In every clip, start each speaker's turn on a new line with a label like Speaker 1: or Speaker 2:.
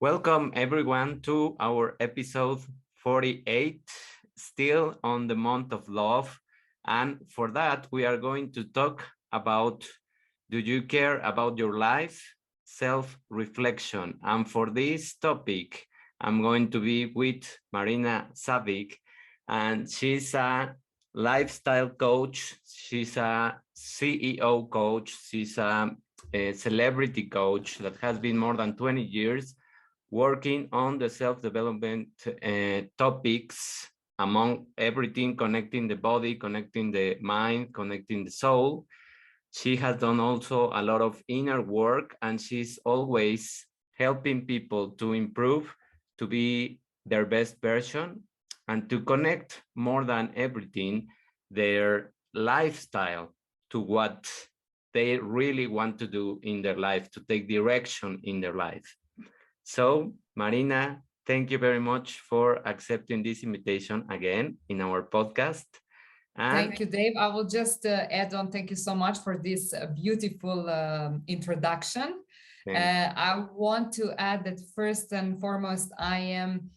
Speaker 1: Welcome everyone to our episode 48, still on the month of love. And for that, we are going to talk about, do you care about your life? Self-reflection. And for this topic, I'm going to be with Marina Savić, and she's a lifestyle coach. She's a CEO coach. She's a celebrity coach that has been more than 20 years working on the self-development topics, among everything, connecting the body, connecting the mind, connecting the soul. She has done also a lot of inner work, and she's always helping people to improve, to be their best version, and to connect more than everything their lifestyle to what they really want to do in their life, to take direction in their life. So, Marina, thank you very much for accepting this invitation again in our podcast. And
Speaker 2: Thank you, Dave. I will just add on, thank you so much for this beautiful introduction. I want to add that first and foremost, I am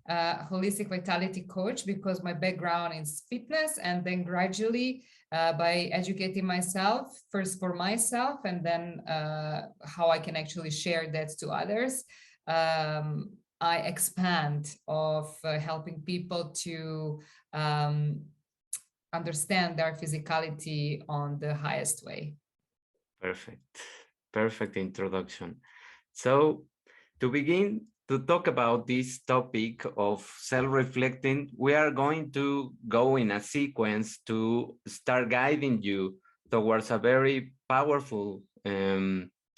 Speaker 2: a holistic vitality coach because my background is fitness, and then gradually by educating myself, first for myself, and then how I can actually share that to others. I expand of helping people to understand their physicality on the highest way.
Speaker 1: Perfect introduction. So to begin to talk about this topic of self-reflecting, we are going to go in a sequence to start guiding you towards a very powerful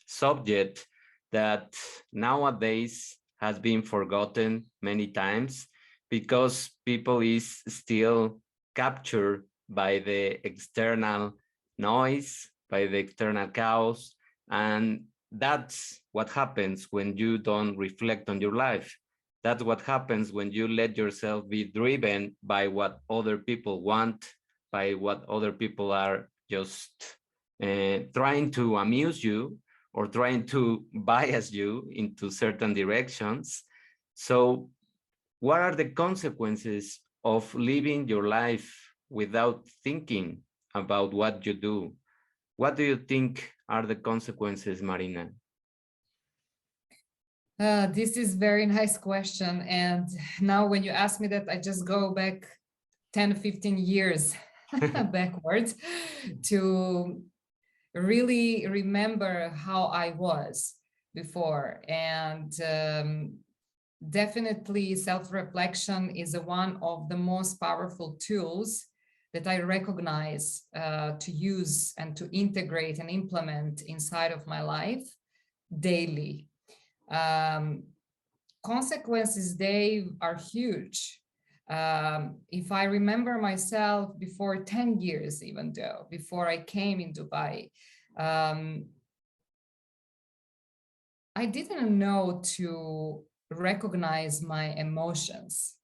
Speaker 1: subject that nowadays has been forgotten many times because people is still captured by the external noise, by the external chaos. And that's what happens when you don't reflect on your life. That's what happens when you let yourself be driven by what other people want, by what other people are just trying to amuse you or trying to bias you into certain directions. So what are the consequences of living your life without thinking about what you do? What do you think are the consequences, Marina?
Speaker 2: This is very nice question. And now when you ask me that, I just go back 10, 15 years backwards to really remember how I was before. And definitely self-reflection is one of the most powerful tools that I recognize to use and to integrate and implement inside of my life daily. Consequences, they are huge. If I remember myself before 10 years, even though before I came in Dubai, I didn't know to recognize my emotions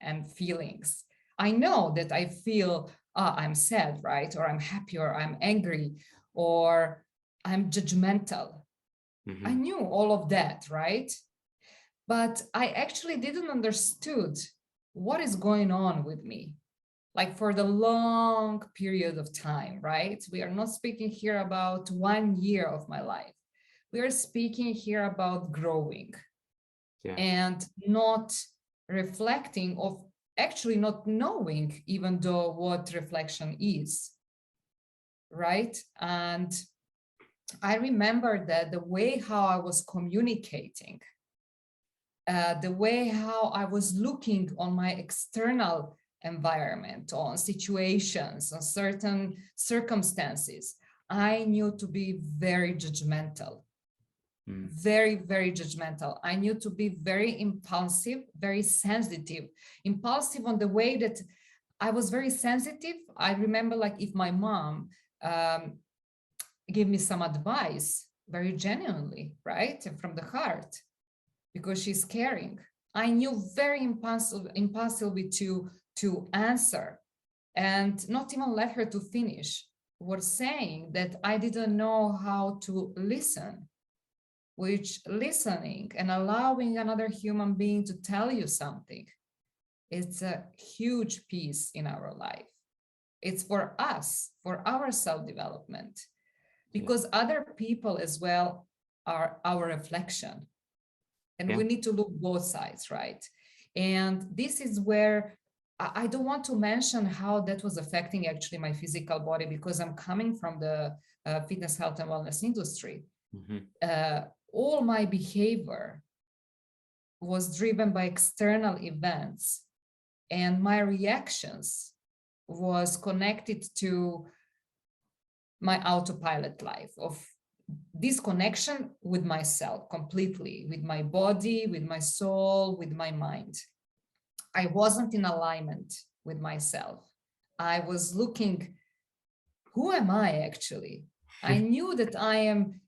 Speaker 2: and feelings. I know that I feel I'm sad, right? Or I'm happy, or I'm angry, or I'm judgmental. I knew all of that, right? But I actually didn't understood what is going on with me, like for the long period of time, right? We are not speaking here about 1 year of my life. We are speaking here about growing and not reflecting, of actually not knowing even though what reflection is, right? And I remember that the way how I was communicating, the way how I was looking on my external environment, on situations, on certain circumstances, I knew to be very judgmental, very, very judgmental. I knew to be very impulsive, very sensitive, impulsive on the way that I was very sensitive. I remember, like, if my mom gave me some advice very genuinely, right, and from the heart, because she's caring, I knew very impulsively to answer and not even let her to finish. Was saying that I didn't know how to listen, which listening and allowing another human being to tell you something, it's a huge piece in our life. It's for us, for our self-development, because other people as well are our reflection. And we need to look both sides, right? And this is where I don't want to mention how that was affecting actually my physical body, because I'm coming from the fitness, health, and wellness industry. All my behavior was driven by external events, and my reactions was connected to my autopilot life of disconnection with myself completely, with my body, with my soul, with my mind. I wasn't in alignment with myself. I was looking, who am I actually? I knew that I am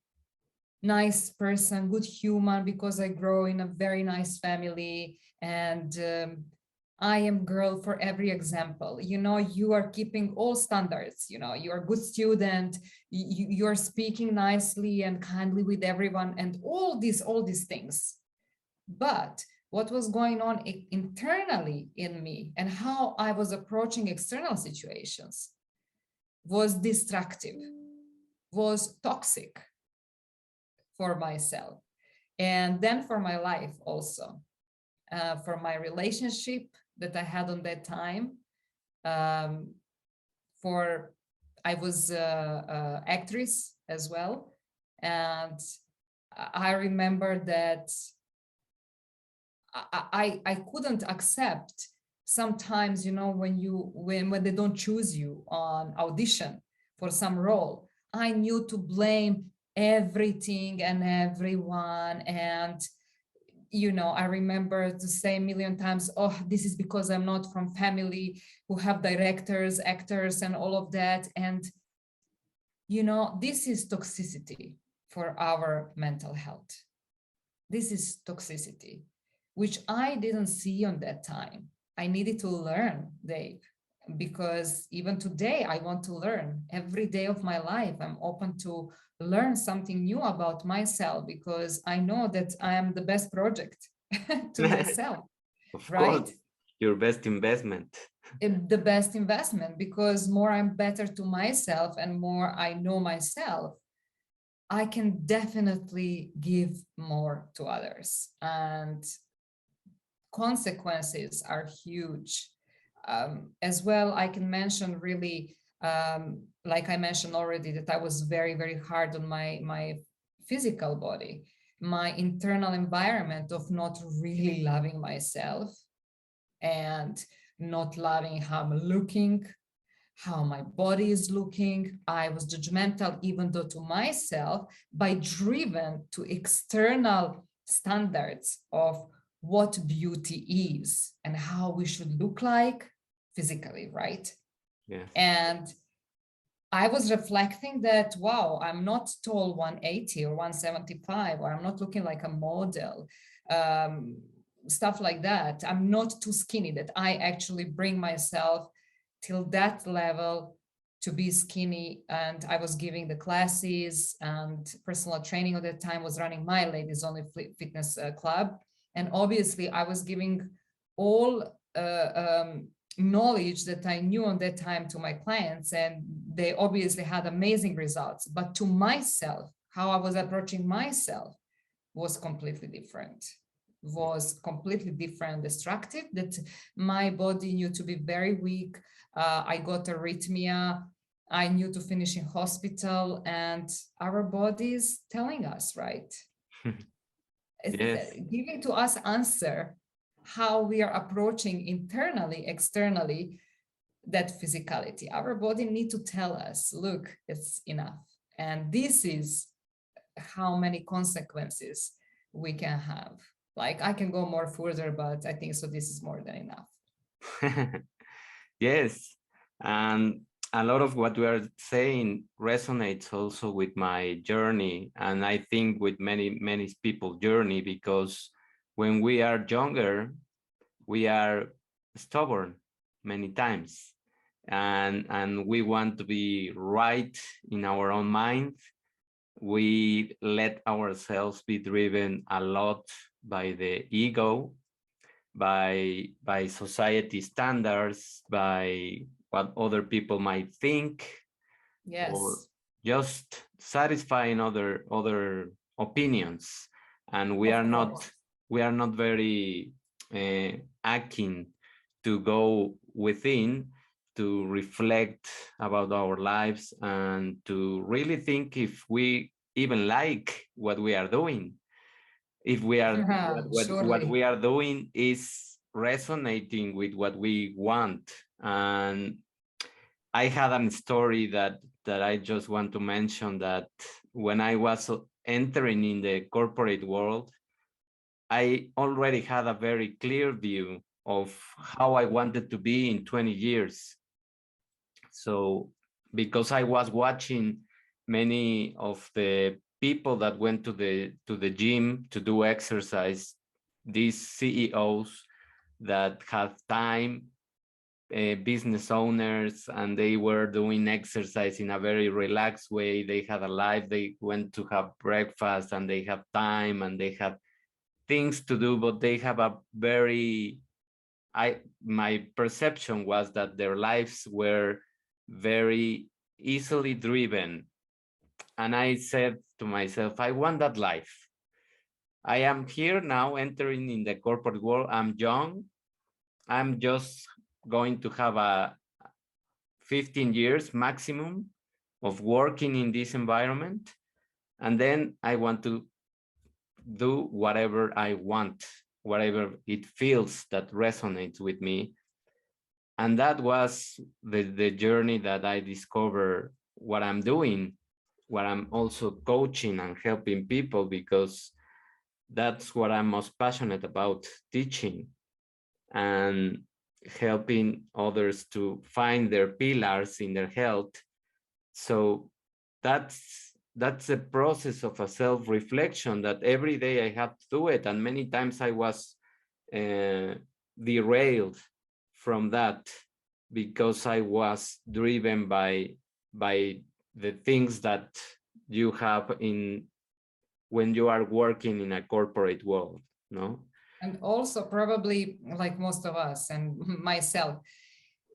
Speaker 2: nice person, good human, because I grow in a very nice family, and I am girl for every example. You know, you are keeping all standards. You know, you are a good student. You are speaking nicely and kindly with everyone, and all these things. But what was going on internally in me and how I was approaching external situations was destructive, was toxic for myself, and then for my life also, for my relationship that I had on that time. For I was a actress as well, and I remember that I couldn't accept sometimes, you know, when they don't choose you on audition for some role. I knew to blame everything and everyone, and you know, I remember to say a million times, oh, this is because I'm not from family who have directors, actors, and all of that. And you know, this is toxicity for our mental health. This is toxicity, which I didn't see on that time. I needed to learn, Dave, because even today I want to learn. Every day of my life, I'm open to learn something new about myself, because I know that I am the best project to myself,
Speaker 1: Of
Speaker 2: right?
Speaker 1: course, your best investment.
Speaker 2: The best investment, because more I'm better to myself and more I know myself, I can definitely give more to others. And consequences are huge. As well, I can mention really, like I mentioned already, that I was very, very hard on my physical body, my internal environment of not really loving myself and not loving how I'm looking, how my body is looking. I was judgmental, even though to myself, by driven to external standards of what beauty is and how we should look like physically, right?
Speaker 1: Yes.
Speaker 2: And I was reflecting that, wow, I'm not tall 180 or 175, or I'm not looking like a model, stuff like that. I'm not too skinny, that I actually bring myself till that level to be skinny. And I was giving the classes, and personal training at that time was running my ladies only fitness club. And obviously I was giving all knowledge that I knew on that time to my clients, and they obviously had amazing results. But to myself, how I was approaching myself was completely different, destructive, that my body knew to be very weak. I got arrhythmia. I knew to finish in hospital, and our bodies telling us, right?
Speaker 1: Yes.
Speaker 2: Giving to us answer how we are approaching internally, externally, that physicality. Our body need to tell us, look, it's enough. And this is how many consequences we can have. Like, I can go more further, but I think so this is more than enough.
Speaker 1: Yes. And a lot of what we are saying resonates also with my journey, and I think with many people's journey, because when we are younger, we are stubborn many times, and we want to be right in our own mind. we let ourselves be driven a lot by the ego, by society standards, by what other people might think, or
Speaker 2: Yes,
Speaker 1: just satisfying other opinions. And
Speaker 2: of course.
Speaker 1: we are not very keen to go within, to reflect about our lives and to really think if we even like what we are doing, if we are what
Speaker 2: Surely.
Speaker 1: we are doing is resonating with what we want. And I had a story that I just want to mention, that when I was entering in the corporate world, I already had a very clear view of how I wanted to be in 20 years. So because I was watching many of the people that went to the gym to do exercise, these CEOs that have time, business owners, and they were doing exercise in a very relaxed way. They had a life, they went to have breakfast, and they have time, and they have things to do, but they have a very, my perception was that their lives were very easily driven. And I said to myself, I want that life. I am here now entering in the corporate world. I'm young. I'm just going to have a 15 years maximum of working in this environment. And then I want to do whatever I want, whatever it feels that resonates with me. And that was the journey that I discovered what I'm doing, what I'm also coaching and helping people, because that's what I'm most passionate about, teaching and helping others to find their pillars in their health. So that's a process of a self-reflection that every day I have to do it. And many times I was derailed from that because I was driven by the things that you have in when you are working in a corporate world, no?
Speaker 2: And also, probably like most of us and myself,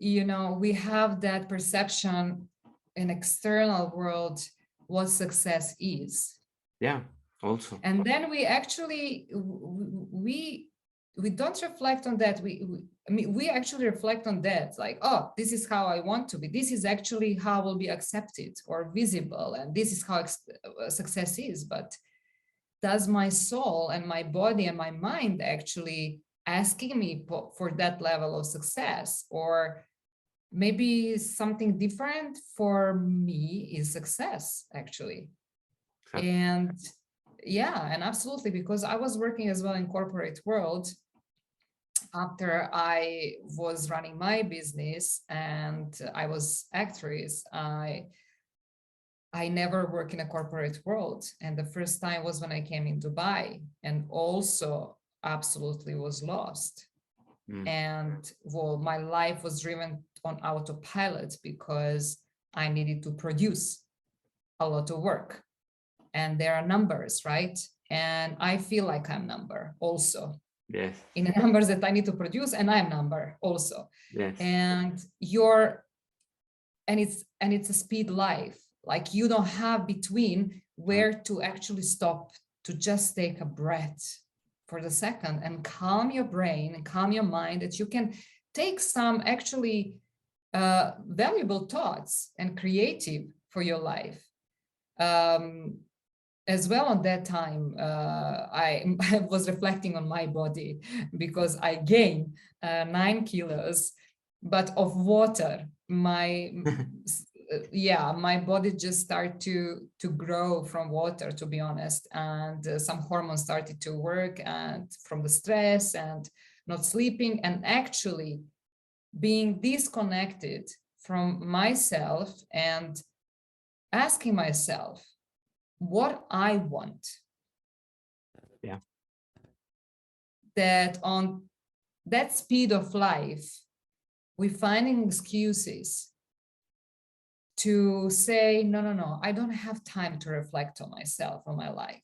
Speaker 2: we have that perception in external world what success is.
Speaker 1: Yeah, also.
Speaker 2: And then we actually we don't reflect on that. I mean, we actually reflect on that, like, oh, this is how I want to be, this is actually how I will be accepted or visible, and this is how success is. But does my soul and my body and my mind actually asking me for that level of success? Or maybe something different for me is success, actually. And yeah, and absolutely, because I was working as well in corporate world after I was running my business and I was actress. I never worked in a corporate world. And the first time was when I came in Dubai, and also absolutely was lost. And well, my life was driven on autopilot because I needed to produce a lot of work. And there are numbers, right? And I feel like I'm number also.
Speaker 1: Yes.
Speaker 2: In the numbers that I need to produce, and I'm number also.
Speaker 1: Yes.
Speaker 2: And it's a speed life. Like, you don't have between where to actually stop to just take a breath for the second and calm your brain and calm your mind, that you can take some actually valuable thoughts and creative for your life. As well, on that time, I was reflecting on my body because I gained 9 kilos, but of water. My body just started to grow from water, to be honest, and some hormones started to work, and from the stress and not sleeping, and actually being disconnected from myself and asking myself what I want.
Speaker 1: Yeah.
Speaker 2: That on that speed of life, we're finding excuses to say, no, no, no, I don't have time to reflect on myself, on my life.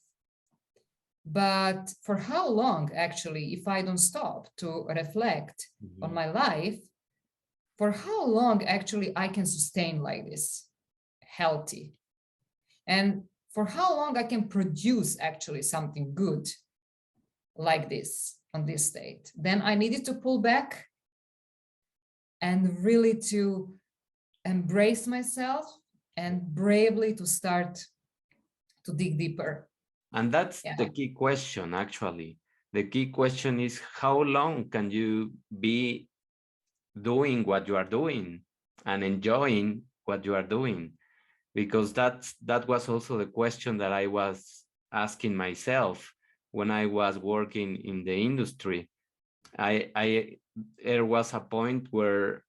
Speaker 2: But for how long, actually, if I don't stop to reflect on my life, for how long actually I can sustain like this, healthy? And for how long I can produce actually something good like this on this state? Then I needed to pull back and really to embrace myself and bravely to start to dig deeper.
Speaker 1: And that's the key question, actually. The key question is, how long can you be doing what you are doing and enjoying what you are doing? Because that was also the question that I was asking myself when I was working in the industry. There was a point where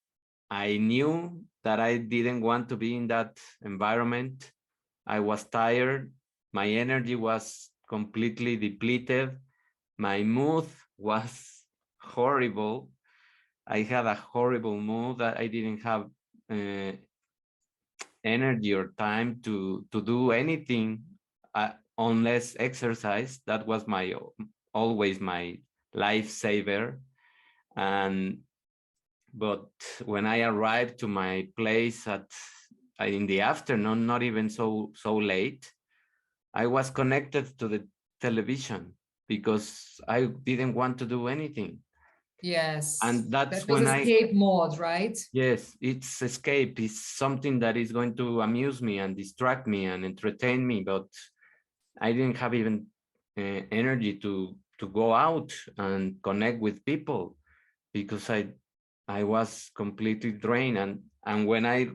Speaker 1: I knew that I didn't want to be in that environment. I was tired. My energy was completely depleted. My mood was horrible. I had a horrible mood that I didn't have energy or time to do anything unless exercise. That was always my lifesaver. But when I arrived to my place in the afternoon, not even so late, I was connected to the television because I didn't want to do anything.
Speaker 2: Yes.
Speaker 1: And that's
Speaker 2: that was
Speaker 1: when
Speaker 2: escape mode, right?
Speaker 1: Yes, it's escape. It's something that is going to amuse me and distract me and entertain me, but I didn't have even energy to go out and connect with people because I was completely drained. And when I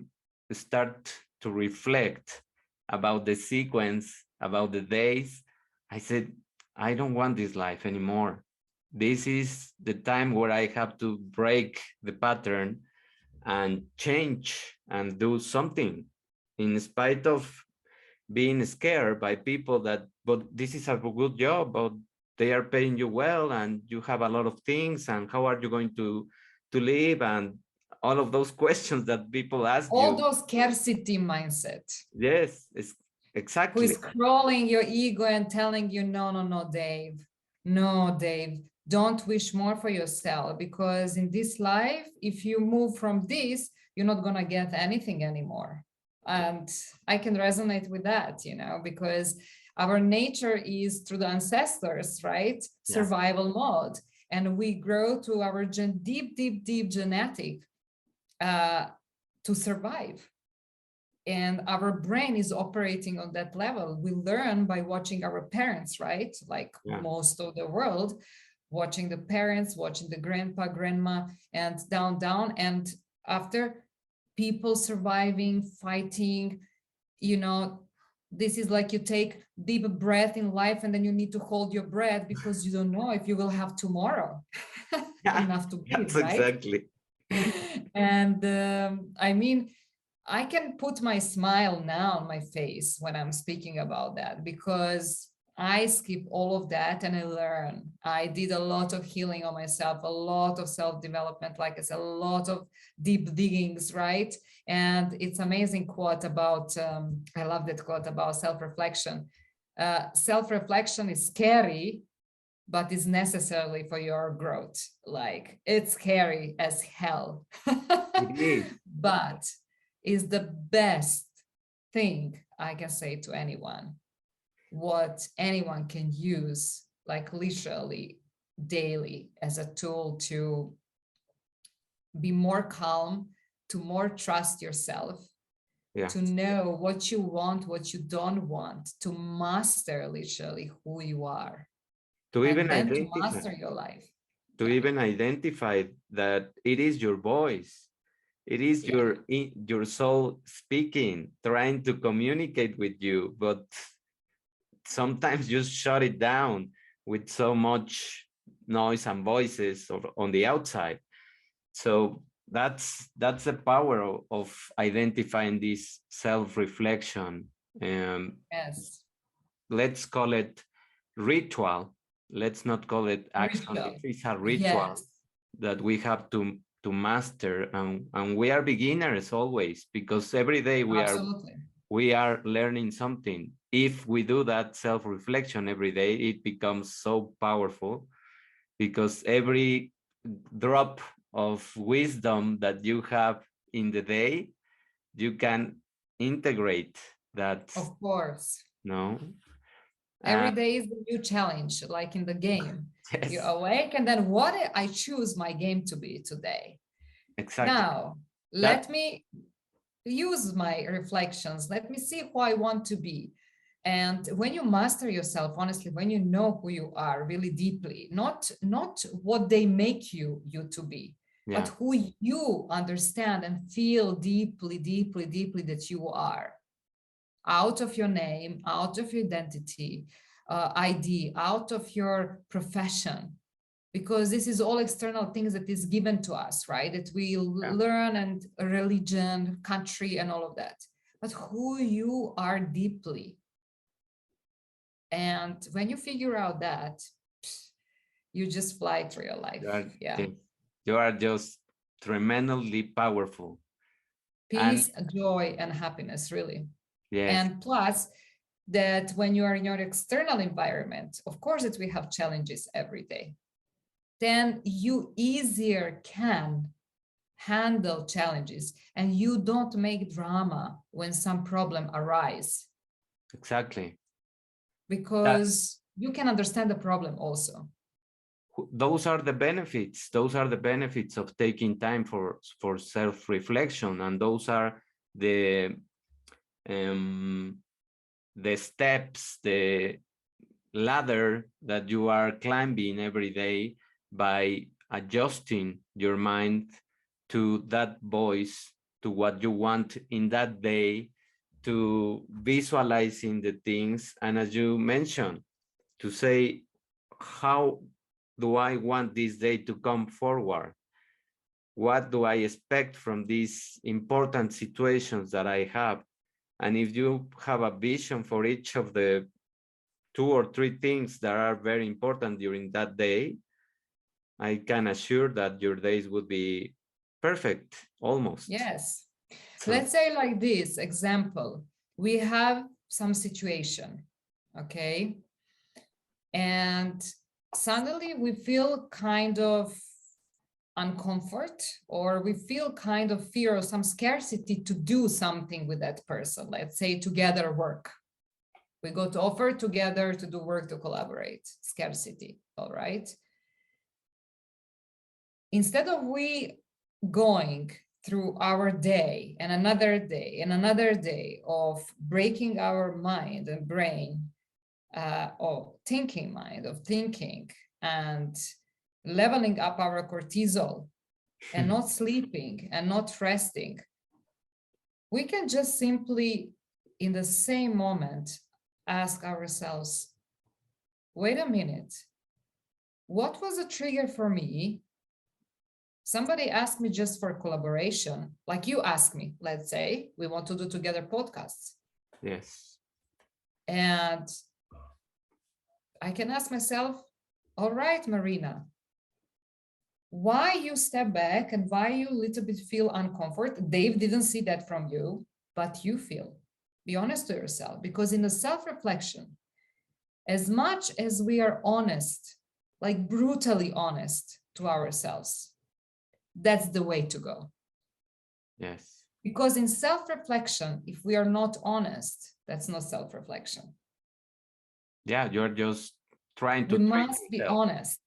Speaker 1: start to reflect about the sequence, about the days, I said, I don't want this life anymore. This is the time where I have to break the pattern and change and do something in spite of being scared by people but this is a good job, but they are paying you well and you have a lot of things, and how are you going to live, and all of those questions that people ask
Speaker 2: all
Speaker 1: you.
Speaker 2: those scarcity mindset.
Speaker 1: Yes, exactly.
Speaker 2: Who is crawling your ego and telling you, no, no, no, Dave. No, Dave, don't wish more for yourself, because in this life, if you move from this, you're not going to get anything anymore. And I can resonate with that, because our nature is through the ancestors, right? Survival mode. And we grow to our deep genetic to survive. And our brain is operating on that level. We learn by watching our parents, right? Like most of the world, watching the parents, watching the grandpa, grandma, and down. And after people surviving, fighting, this is like you take deep breath in life and then you need to hold your breath because you don't know if you will have tomorrow enough to breathe, right?
Speaker 1: Exactly.
Speaker 2: And I mean, I can put my smile now on my face when I'm speaking about that, because I skip all of that and I learn. I did a lot of healing on myself, a lot of self-development, like I said, a lot of deep diggings, right? And it's amazing quote about, I love that quote about self-reflection. Self-reflection is scary, but is necessarily for your growth. Like, it's scary as hell.
Speaker 1: It is.
Speaker 2: But is the best thing I can say to anyone, what anyone can use, like literally daily, as a tool to be more calm, to more trust yourself, to know what you want, what you don't want, to master literally who you are,
Speaker 1: to
Speaker 2: and
Speaker 1: even
Speaker 2: then to
Speaker 1: identify,
Speaker 2: master your life.
Speaker 1: to even identify that it is your voice. It is your soul speaking, trying to communicate with you, but sometimes just shut it down with so much noise and voices on the outside. So that's the power of identifying this self-reflection.
Speaker 2: Yes.
Speaker 1: Let's call it ritual. Let's not call it action.
Speaker 2: Ritual.
Speaker 1: It's a ritual
Speaker 2: Yes.
Speaker 1: that we have to to master, and we are beginners always, because every day
Speaker 2: Absolutely.
Speaker 1: we are learning something. If we do that self-reflection every day, it becomes so powerful, because every drop of wisdom that you have in the day, you can integrate that.
Speaker 2: Of course.
Speaker 1: No.
Speaker 2: Every day is a new challenge, like in the game. You
Speaker 1: Yes,
Speaker 2: awake, and then what I choose my game to be today.
Speaker 1: exactly.
Speaker 2: Now,
Speaker 1: That
Speaker 2: let me use my reflections. Let me see who I want to be. And when you master yourself, honestly, when you know who you are really deeply, not what they make you to be, but
Speaker 1: yeah,
Speaker 2: who you understand and feel deeply, deeply, deeply that you are, out of your name, out of your identity, ID, out of your profession, because this is all external things that is given to us, right? That we
Speaker 1: yeah,
Speaker 2: learn, and religion, country, and all of that. But who you are deeply. And when you figure out that, you just fly through your
Speaker 1: you
Speaker 2: life.
Speaker 1: are,
Speaker 2: Yeah.
Speaker 1: yes, you are just tremendously powerful. And
Speaker 2: Peace, joy, and happiness, really.
Speaker 1: yes,
Speaker 2: And plus, that when you are in your external environment, of course, that we have challenges every day, then you easier can handle challenges, and you don't make drama when some problem arise,
Speaker 1: exactly. That
Speaker 2: because you can understand the problem also.
Speaker 1: those are the benefits. Those are the benefits of taking time for self-reflection, and those are the um, the steps, the ladder that you are climbing every day by adjusting your mind to that voice, to what you want in that day, to visualizing the things. And as you mentioned, to say, how do I want this day to come forward? What do I expect from these important situations that I have? And if you have a vision for each of the two or three things that are very important during that day, I can assure that your days would be perfect, almost.
Speaker 2: Yes.
Speaker 1: So,
Speaker 2: Let's say like this example, we have some situation, okay? And suddenly we feel kind of uncomfort, or we feel kind of fear or some scarcity to do something with that person. Let's say together work. We go to offer together to do work, to collaborate. Scarcity, all right? Instead of we going through our day and another day and another day of breaking our mind and brain, of thinking mind, of thinking, and leveling up our cortisol, and not sleeping and not resting, we can just simply, in the same moment, ask ourselves, wait a minute, what was a trigger for me? Somebody asked me just for collaboration, like you asked me, let's say, we want to do together podcasts.
Speaker 1: yes.
Speaker 2: And I can ask myself, all right, Marina, why you step back and why you a little bit feel uncomfort? Dave didn't see that from you, but you feel. Be honest to yourself, because in the self-reflection, as much as we are honest, like brutally honest to ourselves, that's the way to go.
Speaker 1: Yes.
Speaker 2: Because in self-reflection, if we are not honest, that's not self-reflection.
Speaker 1: Yeah, you're just trying to
Speaker 2: We
Speaker 1: trick
Speaker 2: must be
Speaker 1: yourself.
Speaker 2: honest.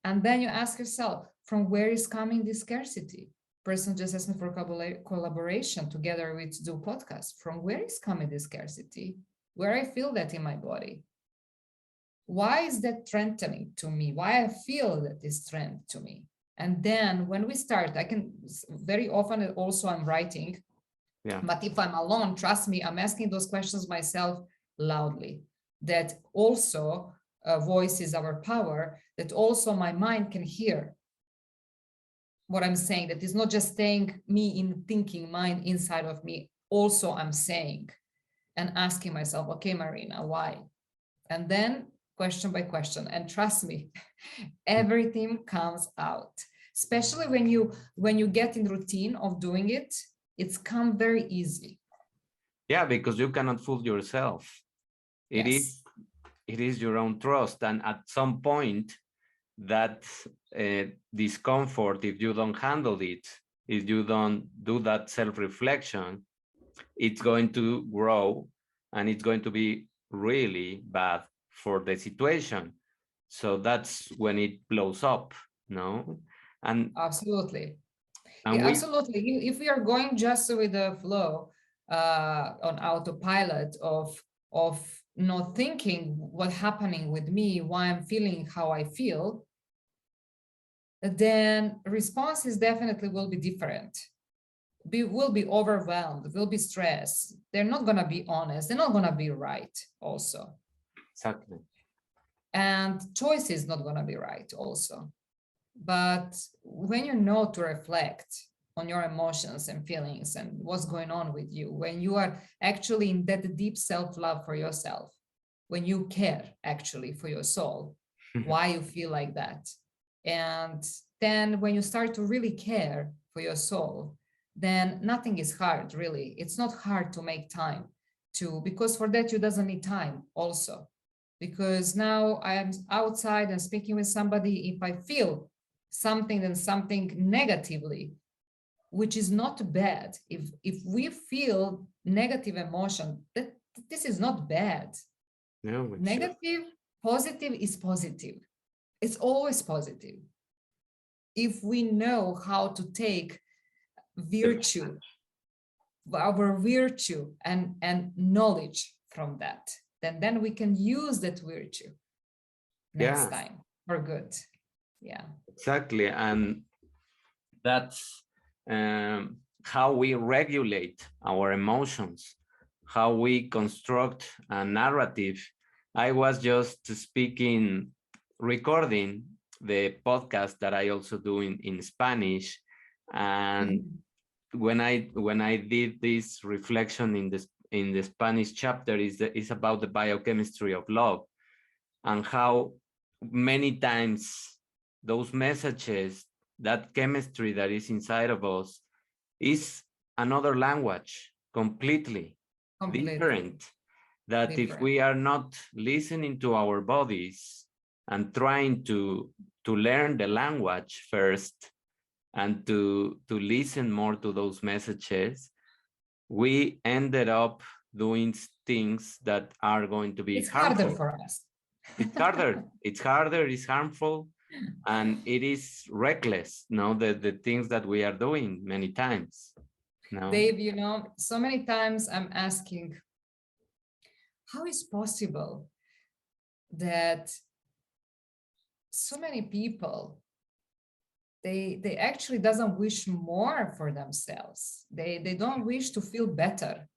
Speaker 2: And then you ask yourself, from where is coming this scarcity? Person just asked me for collaboration together with do podcast. From where is coming this scarcity? Where I feel that in my body? Why is that threatening to me? Why I feel that is threat to me? And then when we start, I can very often also I'm writing,
Speaker 1: Yeah.
Speaker 2: but if I'm alone, trust me, I'm asking those questions myself loudly. That also voice is our power, that also my mind can hear what I'm saying, that is not just staying me in thinking mind inside of me. Also, I'm saying and asking myself, okay, Marina, why? And then question by question. And trust me, everything comes out. especially when you get in routine of doing it, it's come very easy.
Speaker 1: Yeah, because you cannot fool yourself. It
Speaker 2: Yes.
Speaker 1: is it is your own trust, and at some point that discomfort, if you don't handle it, if you don't do that self-reflection, it's going to grow and it's going to be really bad for the situation. So that's when it blows up, no? And
Speaker 2: Absolutely.
Speaker 1: and
Speaker 2: Yeah,
Speaker 1: we
Speaker 2: absolutely. If we are going just with the flow, on autopilot of not thinking what's happening with me, why I'm feeling how I feel, then responses definitely will be different. Will be overwhelmed, will be stressed. They're not going to be honest. They're not going to be right also.
Speaker 1: exactly.
Speaker 2: And choice is not going to be right also. But when you know to reflect on your emotions and feelings and what's going on with you, when you are actually in that deep self-love for yourself, when you care actually for your soul, why you feel like that. And then when you start to really care for your soul, then nothing is hard, really. It's not hard to make time to, because for that you doesn't need time also. Because now I am outside and speaking with somebody, if I feel something and something negatively, which is not bad. If we feel negative emotion, that this is not bad.
Speaker 1: No, it's just,
Speaker 2: Negative, positive is positive. It's always positive. If we know how to take virtue, our virtue and knowledge from that, then we can use that virtue next
Speaker 1: yeah,
Speaker 2: time for good. Yeah.
Speaker 1: exactly. And that's how we regulate our emotions, how we construct a narrative. I was just speaking, recording the podcast that I also do in Spanish. And
Speaker 2: Mhm.
Speaker 1: when I did this reflection in the Spanish chapter is about the biochemistry of love, and how many times those messages, that chemistry that is inside of us, is another language completely
Speaker 2: Completely
Speaker 1: different. That if
Speaker 2: different.
Speaker 1: we are not listening to our bodies and trying to learn the language first, and to listen more to those messages, we ended up doing things that are going to be
Speaker 2: It's harder
Speaker 1: harmful.
Speaker 2: for us.
Speaker 1: It's harder, it's harmful, and it is reckless, no, the things that we are doing many times, no.
Speaker 2: Dave, so many times I'm asking, how is possible that so many people, they actually doesn't wish more for themselves. They don't wish to feel better.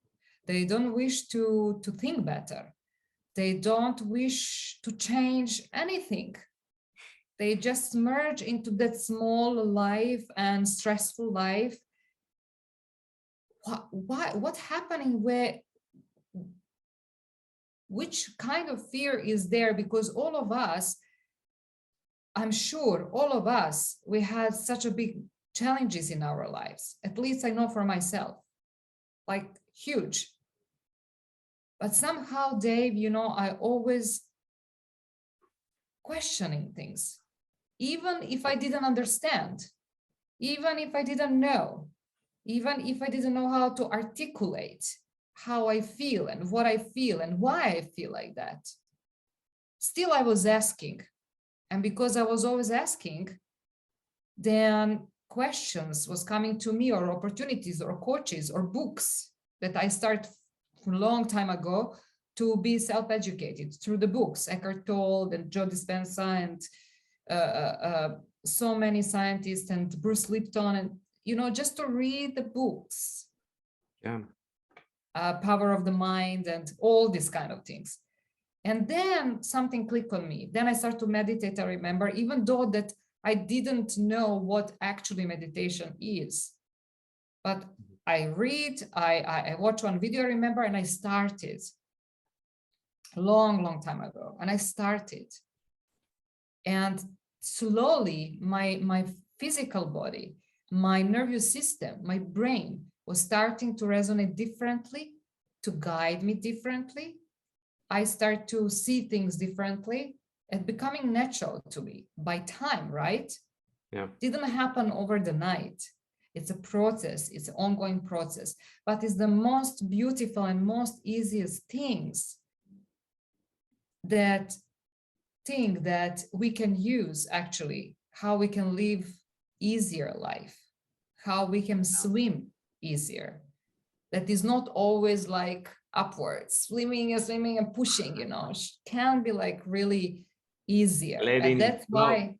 Speaker 2: They don't wish to think better. They don't wish to change anything. They just merge into that small life and stressful life. What's happening? Which kind of fear is there? Because all of us, I'm sure all of us, we had such a big challenges in our lives. At least I know for myself, like huge. But somehow, Dave, I always questioning things, even if I didn't understand, even if I didn't know, even if I didn't know how to articulate how I feel and what I feel and why I feel like that. Still, I was asking. And because I was always asking, then questions was coming to me, or opportunities or coaches or books that I started a long time ago to be self-educated through the books, Eckhart Tolle and Joe Dispenza and so many scientists and Bruce Lipton, and just to read the books,
Speaker 1: Yeah,
Speaker 2: Power of the Mind and all these kind of things. And then something clicked on me. Then I started to meditate, I remember, even though that I didn't know what actually meditation is. But I read, I watched one video, I remember, and I started a long time ago. And I started. And slowly my physical body, my nervous system, my brain was starting to resonate differently, to guide me differently. I start to see things differently and becoming natural to me by time, right?
Speaker 1: Yeah.
Speaker 2: Didn't happen over the night. It's a process, it's an ongoing process, but it's the most beautiful and most easiest that thing that we can use actually, how we can live easier life, how we can swim easier. That is not always like upwards, swimming and swimming and pushing, can be like really easier. And
Speaker 1: Letting
Speaker 2: that's
Speaker 1: flow.
Speaker 2: why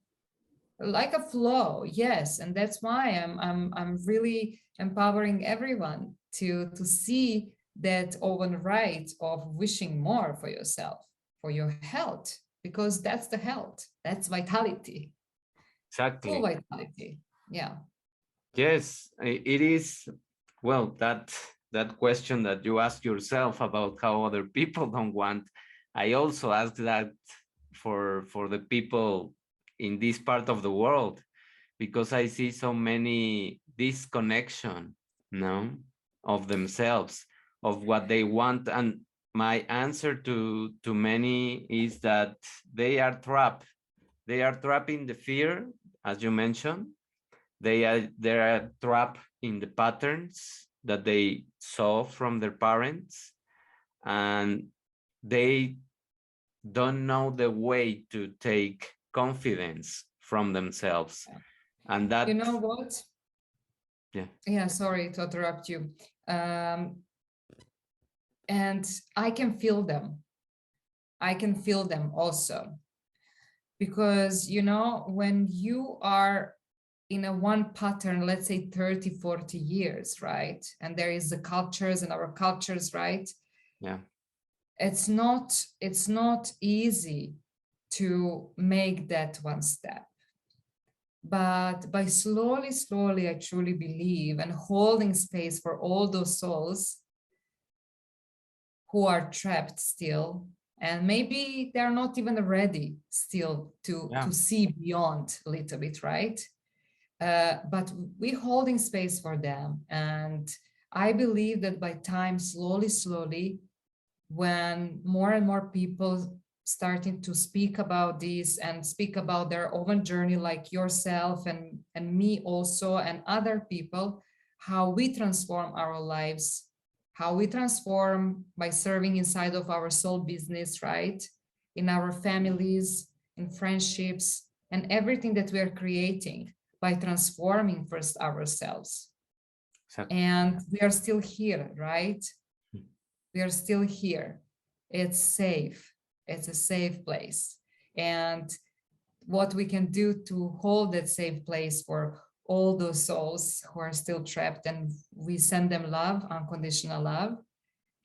Speaker 2: like a flow, yes. And that's why I'm really empowering everyone to see that open right of wishing more for yourself, for your health, because that's the health, that's vitality, full
Speaker 1: Exactly.
Speaker 2: vitality. Yeah.
Speaker 1: Yes, it is. Well, that question that you ask yourself about how other people don't want, I also ask that for the people in this part of the world, because I see so many disconnection, no, of themselves, of what they want, and my answer to many is that they are trapped. They are trapped in the fear, as you mentioned. They are trapped in the patterns that they saw from their parents, and they don't know the way to take confidence from themselves. And
Speaker 2: You
Speaker 1: that,
Speaker 2: know what?
Speaker 1: yeah,
Speaker 2: Yeah, sorry to interrupt you. Um, and I can feel them. I can feel them also. Because, when you are in a one pattern, let's say 30, 40 years, right? And there is the cultures and our cultures, right?
Speaker 1: yeah,
Speaker 2: It's not easy to make that one step. But by slowly, slowly, I truly believe, and holding space for all those souls who are trapped still, and maybe they're not even ready still to
Speaker 1: yeah,
Speaker 2: see beyond a little bit, right? But we holding space for them. And I believe that by time, slowly, slowly, when more and more people starting to speak about this and speak about their own journey, like yourself and me also, and other people, how we transform our lives, how we transform by serving inside of our soul business, right? In our families, in friendships, and everything that we are creating by transforming first ourselves.
Speaker 1: exactly.
Speaker 2: And we are still here, right? We are still here. It's safe. It's a safe place. And what we can do to hold that safe place for all those souls who are still trapped, and we send them love, unconditional love,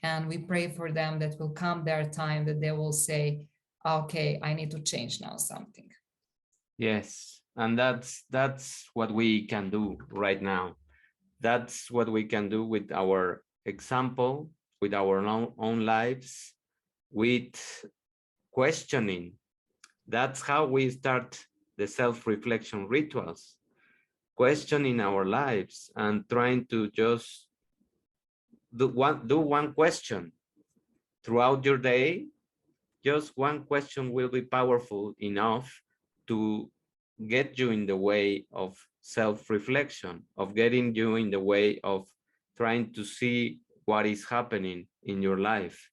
Speaker 2: and we pray for them that will come their time that they will say, okay, I need to change now something.
Speaker 1: Yes, and that's what we can do right now. That's what we can do with our example, with our own lives, with questioning. That's how we start the self-reflection rituals, questioning our lives and trying to just do one question throughout your day. Just one question will be powerful enough to get you in the way of self-reflection, of getting you in the way of trying to see what is happening in your life.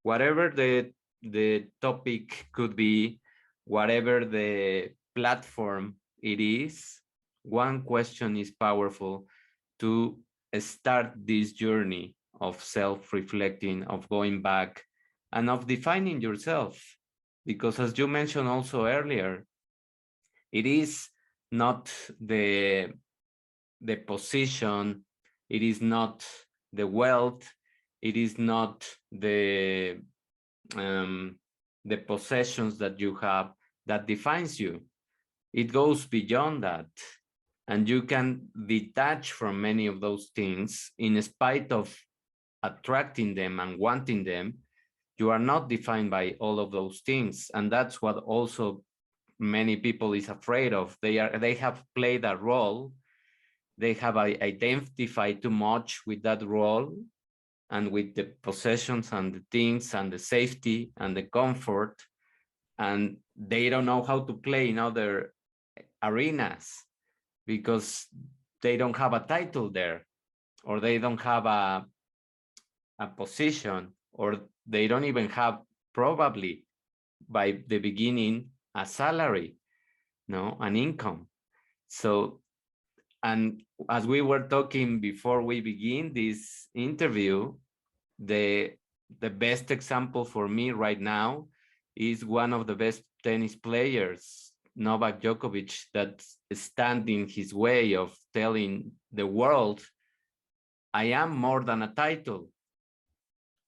Speaker 1: Whatever the topic could be, whatever the platform it is, one question is powerful to start this journey of self-reflecting, of going back, and of defining yourself. Because as you mentioned also earlier, it is not the position, it is not the wealth, it is not um, the possessions that you have that defines you. It goes beyond that. And you can detach from many of those things in spite of attracting them and wanting them. You are not defined by all of those things. And that's what also many people is afraid of. They have played a role. They have identified too much with that role and with the possessions and the things and the safety and the comfort, and they don't know how to play in other arenas because they don't have a title there, or they don't have a position, or they don't even have, probably by the beginning, a salary, no, an income. So, and as we were talking before we begin this interview, the best example for me right now is one of the best tennis players, Novak Djokovic, that's standing his way of telling the world, I am more than a title.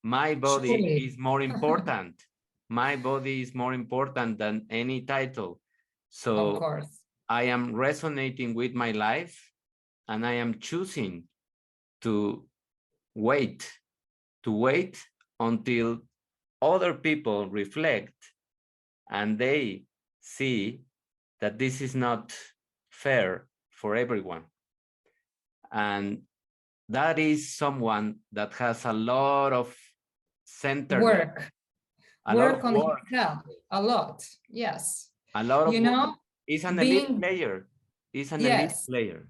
Speaker 1: My body
Speaker 2: Surely,
Speaker 1: is more important. My body is more important than any title.
Speaker 2: of
Speaker 1: So
Speaker 2: course.
Speaker 1: I am resonating with my life, and I am choosing to wait, until other people reflect and they see that this is not fair for everyone. And that is someone that has a lot of centeredness,
Speaker 2: Work,
Speaker 1: a lot
Speaker 2: work
Speaker 1: of
Speaker 2: on
Speaker 1: work,
Speaker 2: himself a lot. Yes.
Speaker 1: a lot of
Speaker 2: You
Speaker 1: work.
Speaker 2: know,
Speaker 1: He's an elite
Speaker 2: being,
Speaker 1: player. He's an elite
Speaker 2: yes,
Speaker 1: player.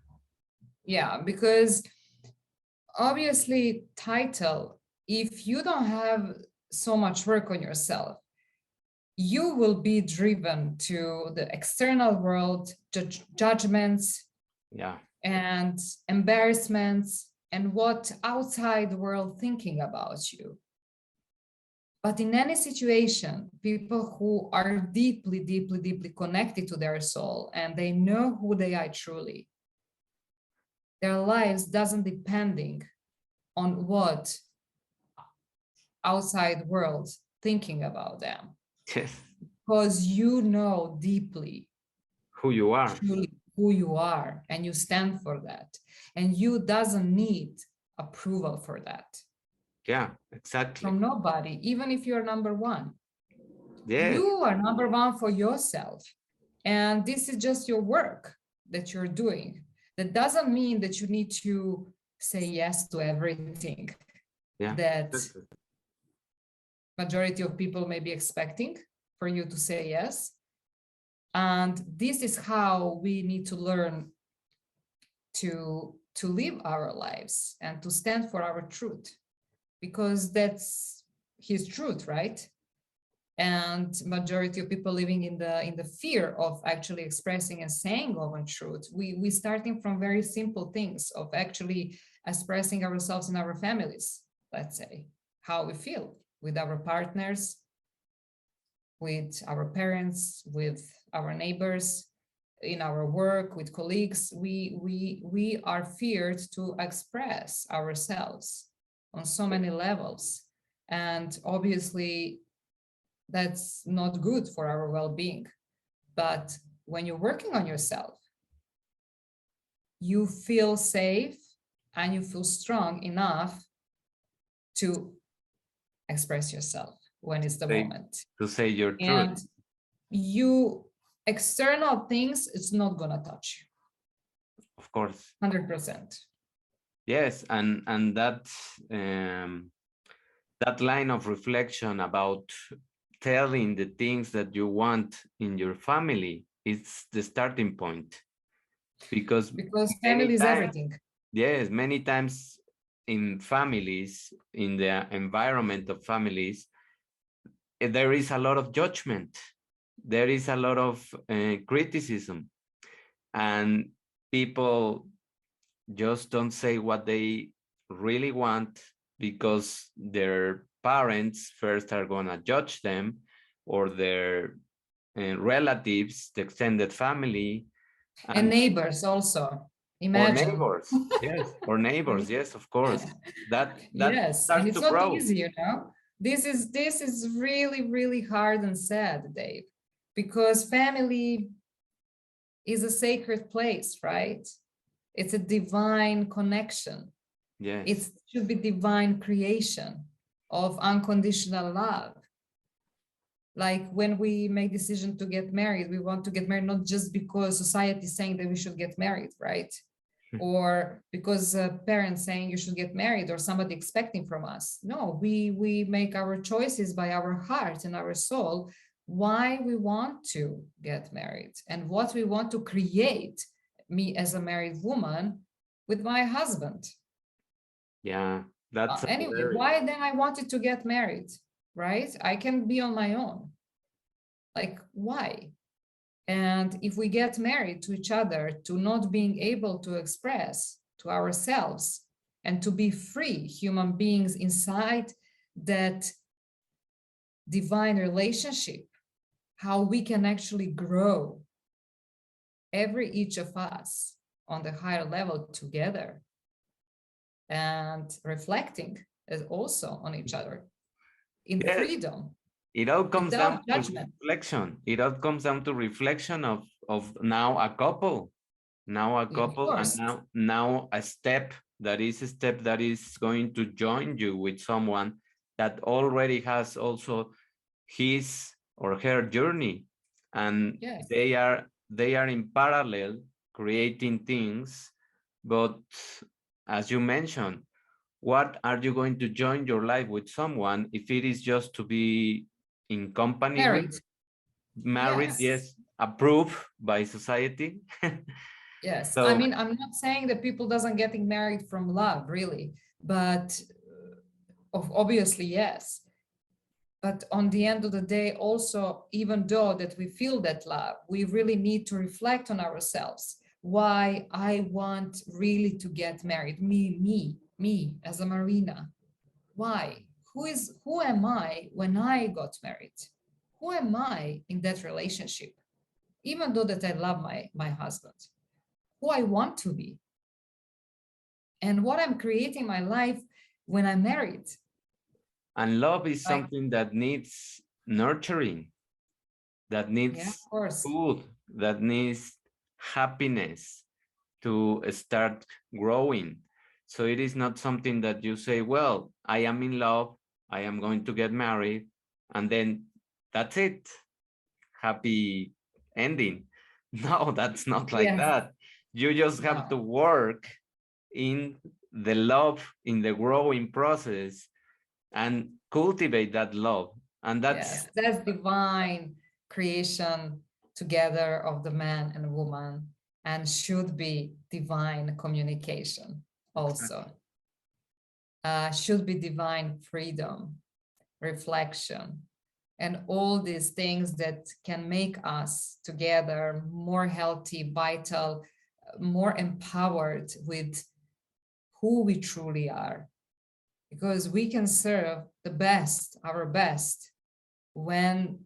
Speaker 2: yeah, because obviously, title, if you don't have so much work on yourself, you will be driven to the external world, judgments
Speaker 1: Yeah.
Speaker 2: and embarrassments and what outside world thinking about you. But in any situation, people who are deeply, deeply, deeply connected to their soul and they know who they are truly, their lives doesn't depending on what outside world thinking about them,
Speaker 1: Yes.
Speaker 2: because you know deeply,
Speaker 1: Who you are.
Speaker 2: truly who you are, and you stand for that, and you doesn't need approval for that
Speaker 1: Yeah, exactly.
Speaker 2: from nobody, even if you're number one.
Speaker 1: Yes.
Speaker 2: You are number one for yourself, and this is just your work that you're doing. That doesn't mean that you need to say yes to everything
Speaker 1: Yeah.
Speaker 2: that majority of people may be expecting for you to say yes. And this is how we need to learn to live our lives and to stand for our truth, because that's his truth, right? And majority of people living in the fear of actually expressing and saying our own truth. We starting from very simple things of actually expressing ourselves in our families, let's say, how we feel with our partners, with our parents, with our neighbors, in our work, with colleagues. We are feared to express ourselves on so many levels, and obviously that's not good for our well-being. But when you're working on yourself, you feel safe and you feel strong enough to express yourself when it's the
Speaker 1: say,
Speaker 2: moment.
Speaker 1: to say your truth.
Speaker 2: And you external things, it's not gonna touch
Speaker 1: Of course.
Speaker 2: you 100%.
Speaker 1: Yes, and that line of reflection about telling the things that you want in your family is the starting point, because
Speaker 2: Because
Speaker 1: many
Speaker 2: family is
Speaker 1: times,
Speaker 2: everything.
Speaker 1: yes, many times in families, in the environment of families, there is a lot of judgment, there is a lot of criticism, and people just don't say what they really want because their parents first are going to judge them, or their relatives, the extended family,
Speaker 2: And
Speaker 1: and
Speaker 2: neighbors also,
Speaker 1: or
Speaker 2: imagine.
Speaker 1: neighbors. Yes, or neighbors. Yes, of course. That
Speaker 2: Yes, and
Speaker 1: starts
Speaker 2: it's
Speaker 1: to
Speaker 2: not
Speaker 1: grow.
Speaker 2: easy, you know. This is really, really hard and sad, Dave, because family is a sacred place, right? It's a divine connection. It
Speaker 1: Yes.
Speaker 2: should be divine creation of unconditional love. Like when we make decision to get married, we want to get married not just because society is saying that we should get married, right? Or because parents saying you should get married, or somebody expecting from us. No, we make our choices by our heart and our soul, why we want to get married and what we want to create, me as a married woman with my husband.
Speaker 1: Yeah, that's a
Speaker 2: Anyway,
Speaker 1: very,
Speaker 2: why then I wanted to get married, right? I can be on my own. Like, why? And if we get married to each other, to not being able to express to ourselves and to be free human beings inside that divine relationship, how we can actually grow every each of us on the higher level together and reflecting as also on each other in
Speaker 1: yes,
Speaker 2: freedom
Speaker 1: it all comes down
Speaker 2: without
Speaker 1: to
Speaker 2: judgment.
Speaker 1: reflection. It all comes down to reflection of now a couple,
Speaker 2: Of
Speaker 1: and
Speaker 2: course.
Speaker 1: now a step that is a step that is going to join you with someone that already has also his or her journey, and
Speaker 2: Yes.
Speaker 1: they are in parallel creating things. But as you mentioned, what are you going to join your life with someone if it is just to be in company with?
Speaker 2: Married.
Speaker 1: Married,
Speaker 2: Yes.
Speaker 1: yes, approved by society.
Speaker 2: Yes, I
Speaker 1: So
Speaker 2: mean, I'm not saying that people doesn't getting married from love, really, but obviously yes. But on the end of the day, also, even though that we feel that love, we really need to reflect on ourselves. Why I want really to get married, me as a Marina. Why? Who am I when I got married? Who am I in that relationship? Even though that I love my husband, who I want to be, and what I'm creating my life when I'm married.
Speaker 1: and love is
Speaker 2: Like,
Speaker 1: something that needs nurturing, that
Speaker 2: yeah, of
Speaker 1: needs
Speaker 2: course.
Speaker 1: food, that needs happiness to start growing. So it is not something that you say, well, I am in love, I am going to get married, and then that's it. Happy ending. No, that's not like
Speaker 2: Yes.
Speaker 1: that. You just have to
Speaker 2: No.
Speaker 1: work in the love, in the growing process, and cultivate that love. And that's
Speaker 2: Yes. That's divine creation together of the man and woman, and should be divine communication also.
Speaker 1: exactly.
Speaker 2: Should be divine freedom, reflection, and all these things that can make us together more healthy, vital, more empowered with who we truly are. Because we can serve the best, our best, when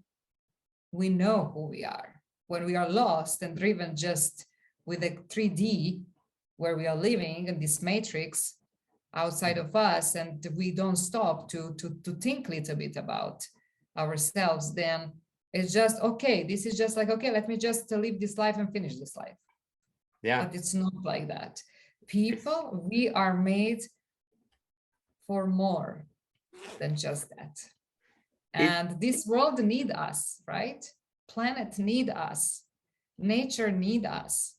Speaker 2: we know who we are. When we are lost and driven just with a 3D, where we are living in this matrix outside of us, and we don't stop to think a little bit about ourselves, then it's just okay. This is just like, okay, let me just live this life and finish this life.
Speaker 1: Yeah.
Speaker 2: But it's not like that. People, we are made for more than just that.
Speaker 1: It
Speaker 2: And this world need us, right? Planet need us. Nature need us.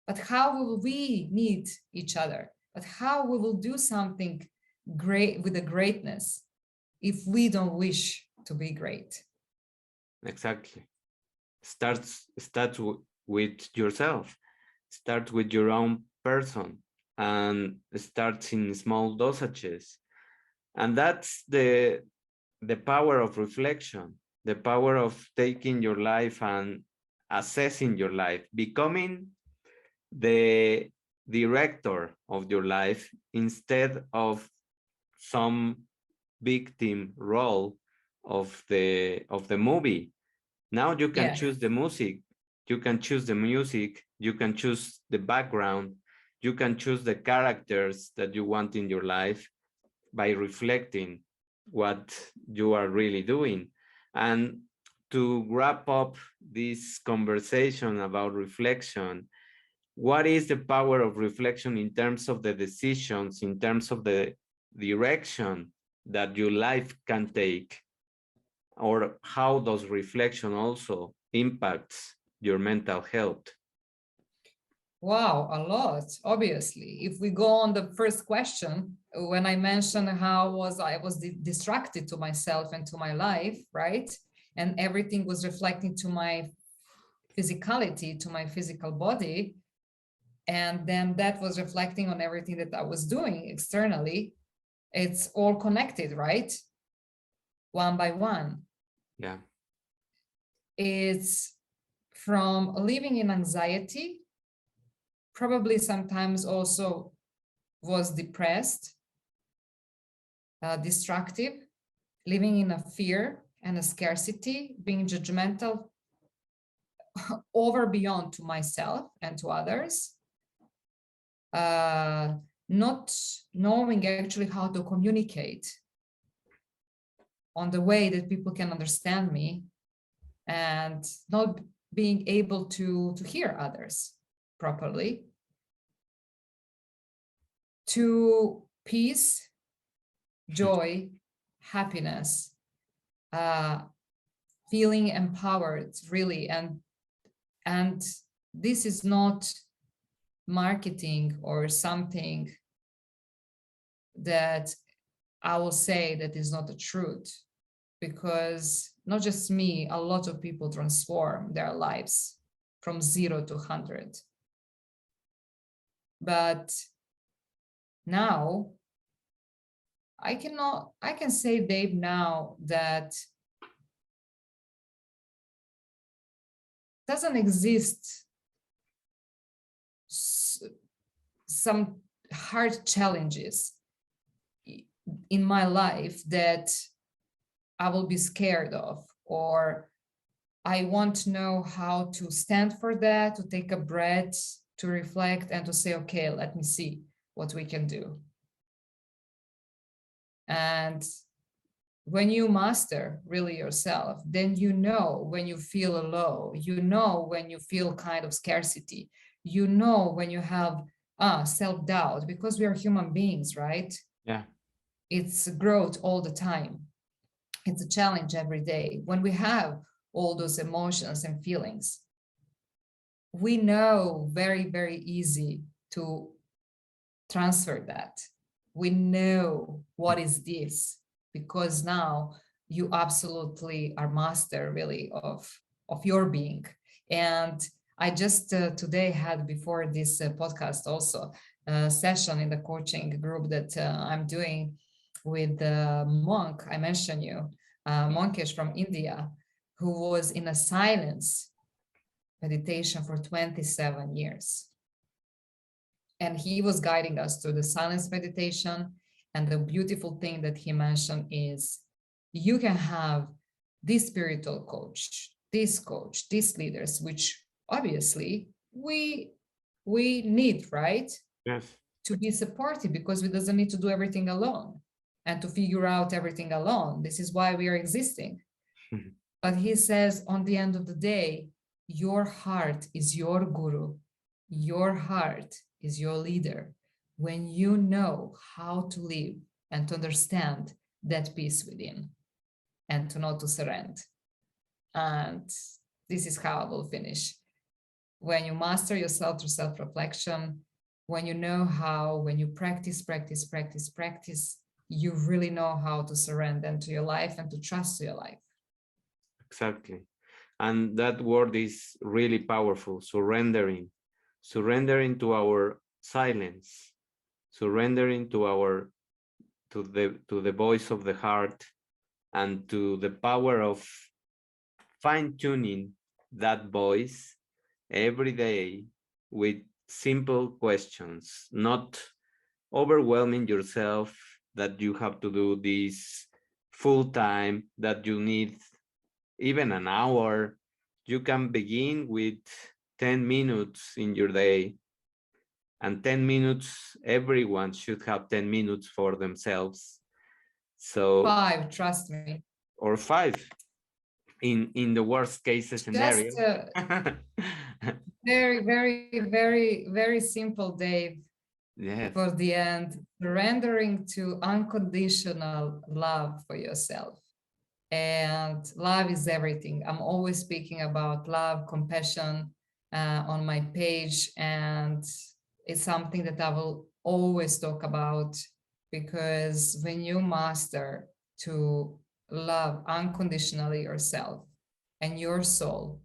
Speaker 2: But how will we need each other? But how we will do something great with the greatness if we don't wish to be great?
Speaker 1: exactly. Starts with yourself. Start with your own person and starts in small dosages. And that's the power of reflection, the power of taking your life and assessing your life, becoming the director of your life instead of some victim role of the movie. Now you can
Speaker 2: Yes,
Speaker 1: choose the music, you can choose the music, you can choose the background, you can choose the characters that you want in your life by reflecting what you are really doing. And to wrap up this conversation about reflection, what is the power of reflection in terms of the decisions, in terms of the direction that your life can take? or how does reflection also impacts your mental health?
Speaker 2: Wow, a lot, obviously. If we go on the first question, when I mentioned how I was distracted to myself and to my life, right? And everything was reflecting to my physicality, to my physical body. And then that was reflecting on everything that I was doing externally. It's all connected, right? One by one.
Speaker 1: Yeah.
Speaker 2: It's from living in anxiety, probably sometimes also was depressed, destructive, living in a fear and a scarcity, being judgmental over beyond to myself and to others, not knowing actually how to communicate on the way that people can understand me, and not being able to hear others properly, to peace, joy, happiness, feeling empowered, really. And this is not marketing or something that I will say that is not the truth, because not just me, a lot of people transform their lives from 0 to 100. But now I can say, Dave, now that doesn't exist some hard challenges in my life that I will be scared of, or I want to know how to stand for that, to take a breath, to reflect, and to say, okay, let me see what we can do. And when you master really yourself, then you know when you feel low, you know when you feel kind of scarcity, you know when you have self-doubt, because we are human beings, right?
Speaker 1: Yeah.
Speaker 2: It's growth all the time. It's a challenge every day. When we have all those emotions and feelings, we know very, very easy to transfer that. We know what is this, because now you absolutely are master really of your being. And I just today had, before this podcast, also a session in the coaching group that I'm doing with the monk I mentioned you, Monkesh from India, who was in a silence meditation for 27 years. And he was guiding us through the silence meditation. And the beautiful thing that he mentioned is you can have this spiritual coach, these leaders, which obviously we need, right?
Speaker 1: Yes.
Speaker 2: To be supportive, because we doesn't need to do everything alone and to figure out everything alone. This is why we are existing. But he says, on the end of the day, your heart is your guru. Your heart is your leader. When you know how to live and to understand that peace within, and to know to surrender. And this is how I will finish. When you master yourself through self-reflection, when you know how, when you practice, you really know how to surrender into your life and to trust your life.
Speaker 1: Exactly. And that word is really powerful, surrendering. Surrendering to our silence, surrendering to the voice of the heart, and to the power of fine-tuning that voice every day with simple questions, not overwhelming yourself that you have to do this full time, that you need even an hour. You can begin with 10 minutes in your day, and 10 minutes, everyone should have 10 minutes for themselves. So
Speaker 2: 5, trust me.
Speaker 1: or 5 in the worst case scenario.
Speaker 2: Just very, very, very, very simple, Dave.
Speaker 1: Yes.
Speaker 2: For the end, surrendering to unconditional love for yourself. And love is everything. I'm always speaking about love, compassion on my page. And it's something that I will always talk about, because when you master to love unconditionally yourself and your soul,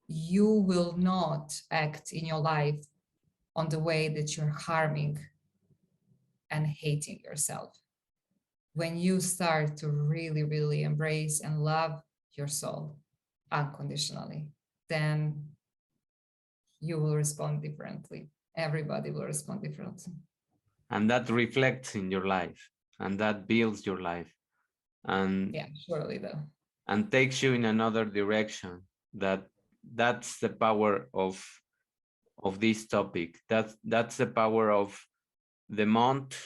Speaker 2: you will not act in your life on the way that you're harming and hating yourself. When you start to really, really embrace and love your soul unconditionally, then you will respond differently. Everybody will respond differently.
Speaker 1: And that reflects in your life, and that builds your life, and
Speaker 2: Yeah, surely though.
Speaker 1: and takes you in another direction. That's the power of this topic. That's the power of the month,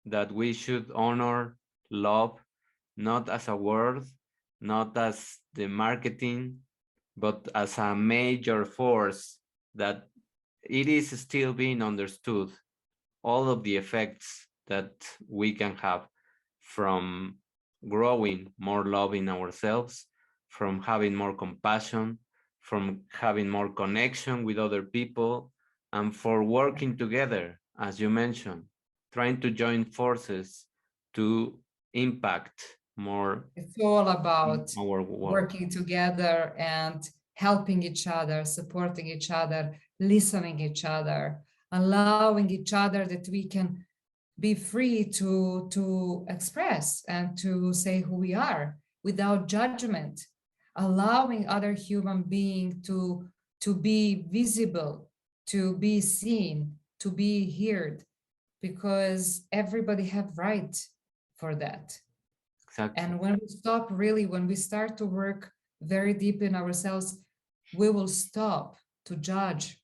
Speaker 1: that we should honor love, not as a word, not as the marketing, but as a major force, that it is still being understood, all of the effects that we can have from growing more love in ourselves, from having more compassion, from having more connection with other people, and for working together, as you mentioned, trying to join forces to impact more
Speaker 2: It's all
Speaker 1: in
Speaker 2: about
Speaker 1: our world.
Speaker 2: working together and helping each other, supporting each other, listening each other, allowing each other that we can be free to express and to say who we are without judgment, allowing other human being to be visible, to be seen, to be heard, because everybody have right for that.
Speaker 1: Exactly.
Speaker 2: And when we stop, really, when we start to work very deep in ourselves, we will stop to judge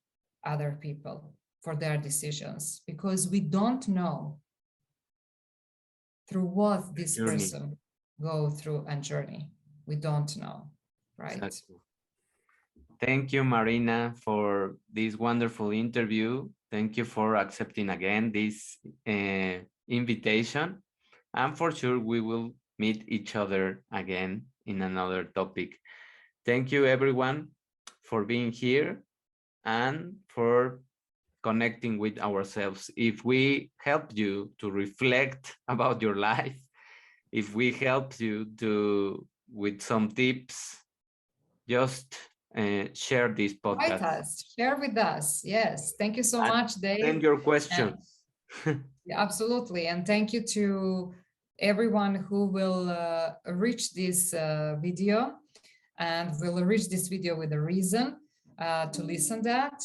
Speaker 2: other people for their decisions, because we don't know through what this
Speaker 1: Journey.
Speaker 2: person go through and journey. We don't know, right?
Speaker 1: Exactly. Thank you, Marina, for this wonderful interview. Thank you for accepting again this invitation. And for sure, we will meet each other again in another topic. Thank you, everyone, for being here and for connecting with ourselves. If we help you to reflect about your life, if we help you to with some tips, just share this
Speaker 2: Write
Speaker 1: podcast
Speaker 2: us, share with us. Yes. Thank you so
Speaker 1: and
Speaker 2: much, Dave.
Speaker 1: send your
Speaker 2: And
Speaker 1: questions.
Speaker 2: yeah, absolutely. And thank you to everyone who will reach this video, and will reach this video with a reason to listen that.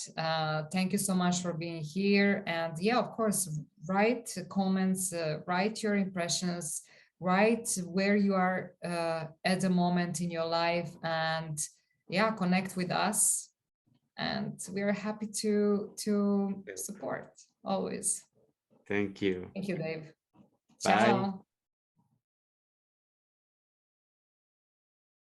Speaker 2: Thank you so much for being here. And yeah, of course, write comments, write your impressions, write where you are at the moment in your life, and yeah, connect with us. And we are happy to support always.
Speaker 1: Thank you.
Speaker 2: Thank you, Dave.
Speaker 1: Bye.
Speaker 2: Ciao.